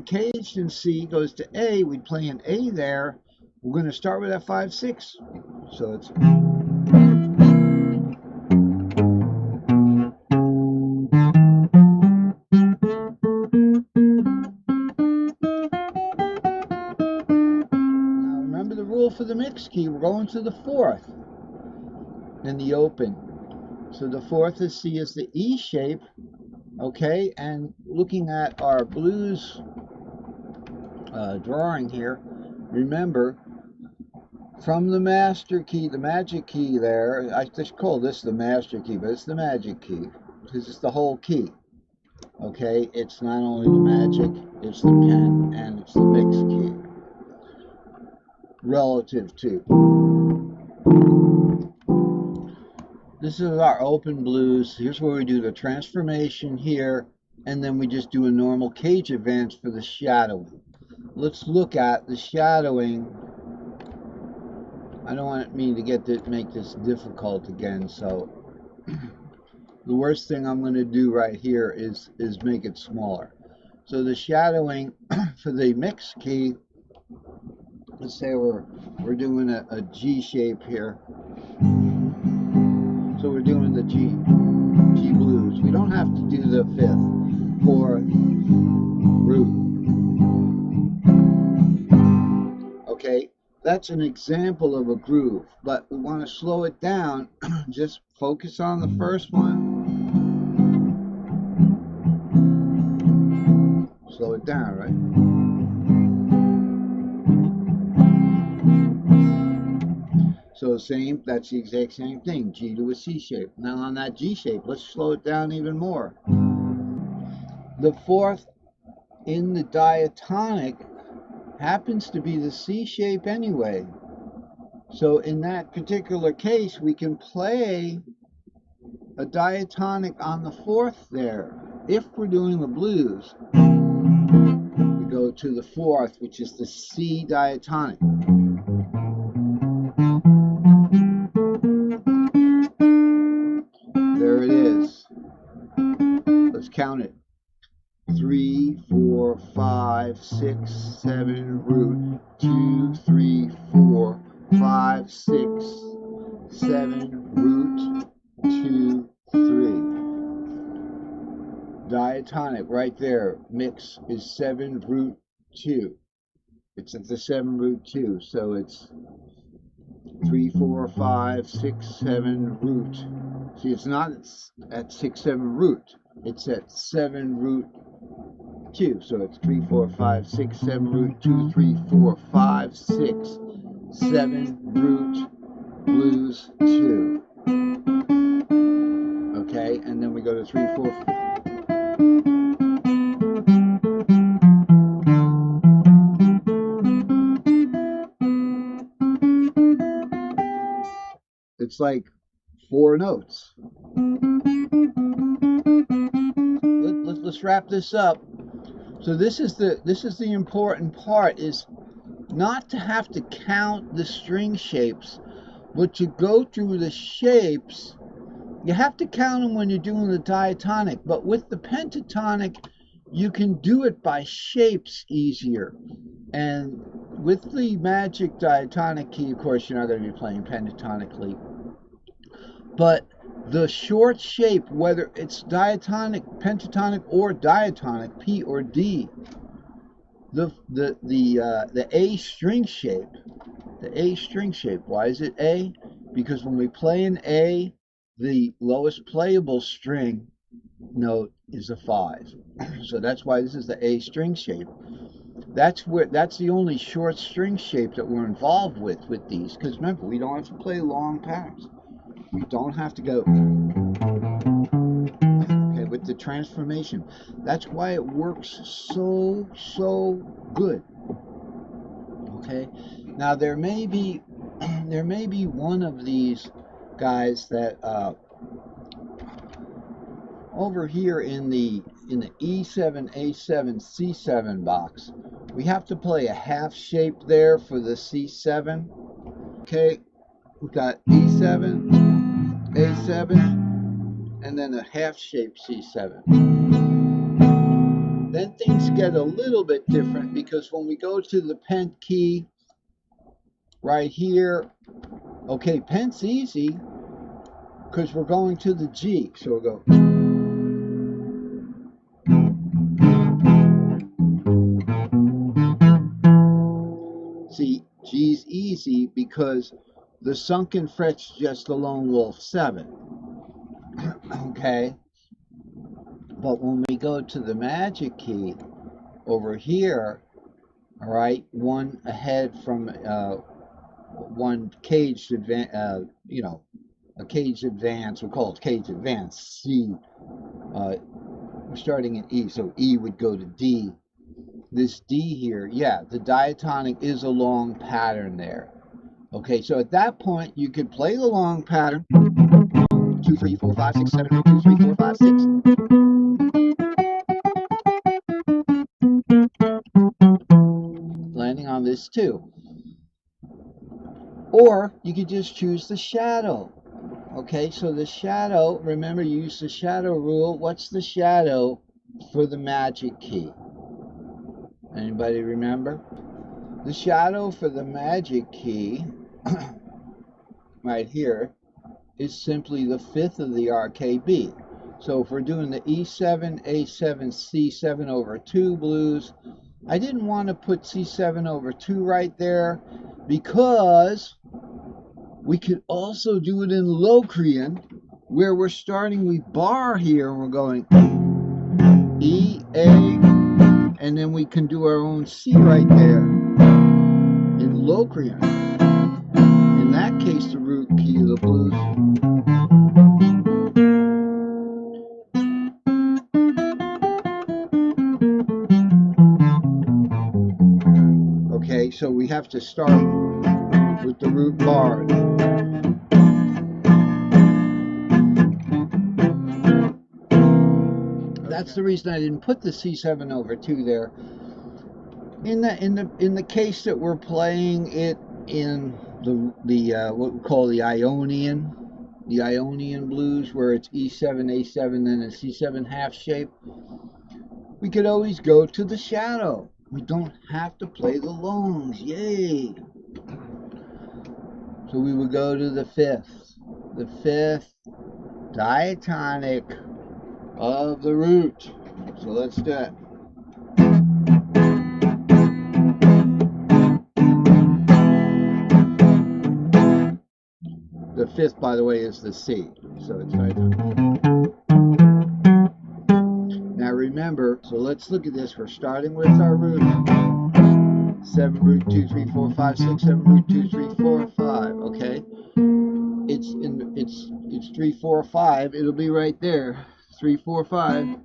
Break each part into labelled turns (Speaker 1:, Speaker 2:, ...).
Speaker 1: caged in C goes to A, we'd play an A there. We're going to start with that 5/6. So it's now remember the rule for the mixed key. We're going to the fourth in the open. So the fourth is C is the E shape, okay? And looking at our blues drawing here, remember from the master key, the magic key there, I just call this the master key, but it's the magic key because it's the whole key, okay? It's not only the magic, it's the pen, and it's the mixed key relative to. This is our open blues. Here's where we do the transformation here, and then we just do a normal cage advance for the shadowing. Let's look at the shadowing. I don't want me to make this difficult again, so the worst thing I'm going to do right here is make it smaller. So the shadowing for the mix key, let's say we're doing a G shape here. So we're doing the G blues. We don't have to do the fifth, fourth, root. Okay, that's an example of a groove, but we want to slow it down. Just focus on the first one. Slow it down, right? So that's the exact same thing, G to a C shape. Now on that G shape, let's slow it down even more. The fourth in the diatonic happens to be the C shape anyway. So in that particular case, we can play a diatonic on the fourth there. If we're doing the blues, we go to the fourth, which is the C diatonic. There it is. Let's count it. 3, 4, 5, 6, 7, root. 2, 3, 4, 5, 6, 7, root. 2, 3. Diatonic right there. Mix is 7 root 2. It's at the 7 root 2. So it's 3, 4, 5, 6, 7 root. See, it's not at 6, 7 root. It's at 7 root 2. So it's 3, 4, 5, 6, 7 root 2, 3, 4, 5, 6, 7 root blues 2. Okay, and then we go to 3, 4. It's like 4 notes. Let's wrap this up. So this is the important part, is not to have to count the string shapes, but to go through the shapes. You have to count them when you're doing the diatonic, but with the pentatonic, you can do it by shapes easier. And with the magic diatonic key, of course, you're not going to be playing pentatonically. But the short shape, whether it's diatonic, pentatonic, or diatonic, P or D, the A string shape, why is it A? Because when we play an A, the lowest playable string note is a 5. So that's why this is the A string shape. That's the only short string shape that we're involved with these, because remember, we don't have to play long patterns. We don't have to go with the transformation. That's why it works so good. Okay, now there may be one of these guys that over here in the E7, A7, C7 box, we have to play a half shape there for the C7. Okay, we got E7, A7, and then a half shape C7. Then things get a little bit different because when we go to the pent key right here, okay, pent's easy because we're going to the G. So we'll go. See, G's easy because the sunken fret's just the lone wolf 7. Okay? But when we go to the magic key over here, all right, one ahead from one caged advance, a caged advance, we'll call it caged advance, C. We're starting at E, so E would go to D. This D here, yeah, the diatonic is a long pattern there. Okay, so at that point, you could play the long pattern. 2, 3, 4, 5, 6, 7, 2, 3, 4, 5, 6. Landing on this 2. Or you could just choose the shadow. Okay, so the shadow, remember, use the shadow rule. What's the shadow for the magic key? Anybody remember? The shadow for the magic key, right here, is simply the 5th of the RKB. So if we're doing the E7, A7, C7 over 2 blues, I didn't want to put C7 over 2 right there because we could also do it in Locrian, where we're starting with bar here and we're going E, A, and then we can do our own C right there in Locrian. In that case, the root key of the blues. Okay, so we have to start with the root bar. That's the reason I didn't put the C7 over 2 there. In the case that we're playing it in the what we call the Ionian blues, where it's E7, A7, then a C7 half shape, we could always go to the shadow. We don't have to play the longs. Yay! So we would go to the 5th diatonic of the root. So let's do it. The 5th, by the way, is the C. So it's right now. Now remember, so let's look at this. We're starting with our root. 7 root 2, 3, 4, 5, 6, 7 root 2, 3, 4, 5. Okay? It's 3, 4, 5. It'll be right there. 3, 4, 5.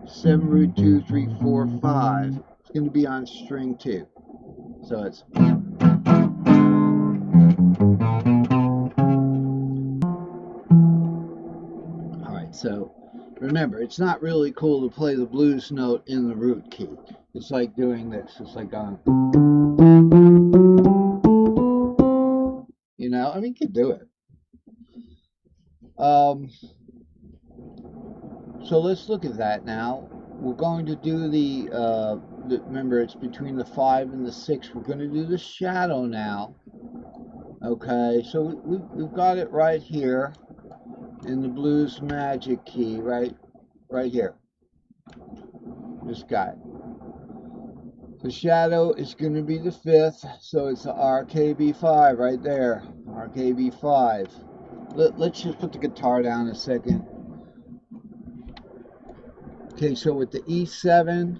Speaker 1: 7 root 2, 3, 4, 5. It's going to be on string 2. So it's. Alright, so remember, it's not really cool to play the blues note in the root key. It's like doing this. It's like going. You know, I mean, you can do it. So let's look at that now. We're going to do remember, it's between the 5 and the 6. We're going to do the shadow now. Okay, so we've got it right here in the blues magic key, right here. This guy. The shadow is going to be the 5th, so it's the RKB5 right there. RKB5. Let's just put the guitar down a second. Okay, so with the E7,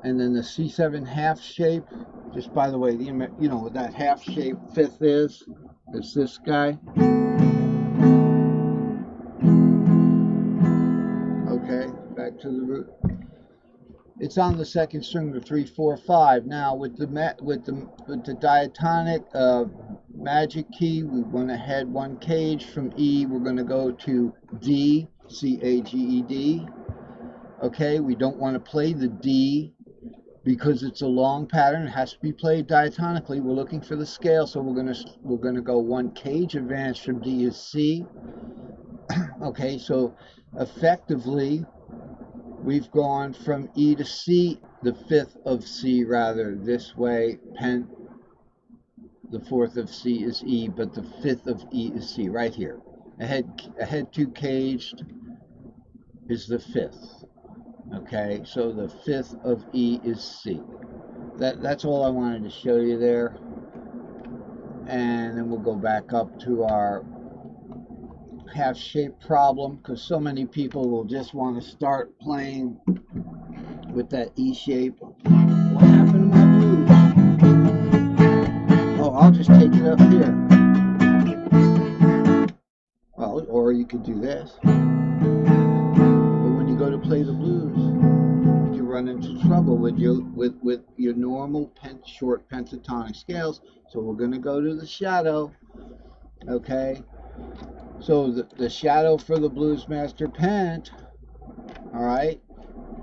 Speaker 1: and then the C7 half shape, just by the way, what that half shape 5th is, it's this guy. Okay, back to the root. It's on the 2nd string of 3, 4, 5. Now with the diatonic magic key, we went ahead one cage from E. We're going to go to D, C-A-G-E-D. Okay, we don't want to play the D because it's a long pattern. It has to be played diatonically. We're looking for the scale, so we're gonna go one cage advance from D to C. Okay, so effectively we've gone from E to C, the fifth of C rather, this way. The fourth of C is E, but the fifth of E is C, right here. Ahead 2 caged is the fifth. Okay, so the fifth of E is C. That's all I wanted to show you there. And then we'll go back up to our half shape problem, because so many people will just want to start playing with that E shape. What happened to my blues? Oh, I'll just take it up here. Well, or you could do this. But when you go to play the blues, you run into trouble with your normal short pentatonic scales. So we're going to go to the shadow. Okay. So the shadow for the Blues Master Pent, all right,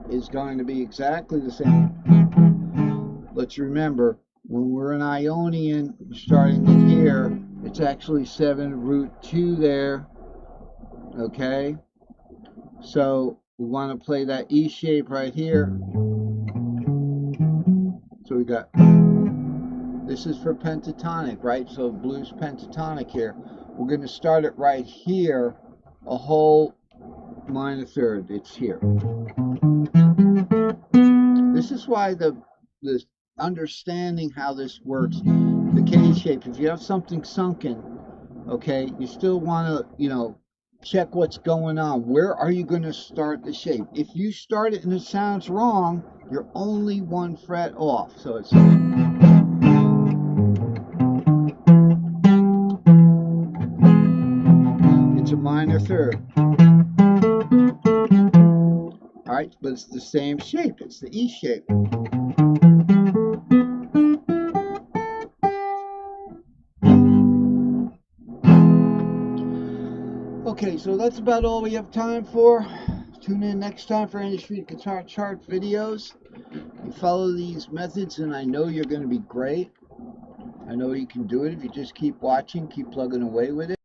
Speaker 1: is going to be exactly the same. Let's remember, when we're in Ionian, starting in here, it's actually 7√2 there. Okay, so we want to play that E shape right here. So we got, this is for pentatonic, right? So blues pentatonic here. We're going to start it right here, a whole minor third. It's here. This is why the understanding how this works, the K shape. If you have something sunken, okay, you still want to, check what's going on. Where are you going to start the shape? If you start it and it sounds wrong, you're only 1 fret off. So it's a minor third. All right, but it's the same shape. It's the E shape. Okay, so that's about all we have time for. Tune in next time for Andy Street Guitar Chart videos. You follow these methods and I know you're going to be great. I know you can do it if you just keep watching, keep plugging away with it.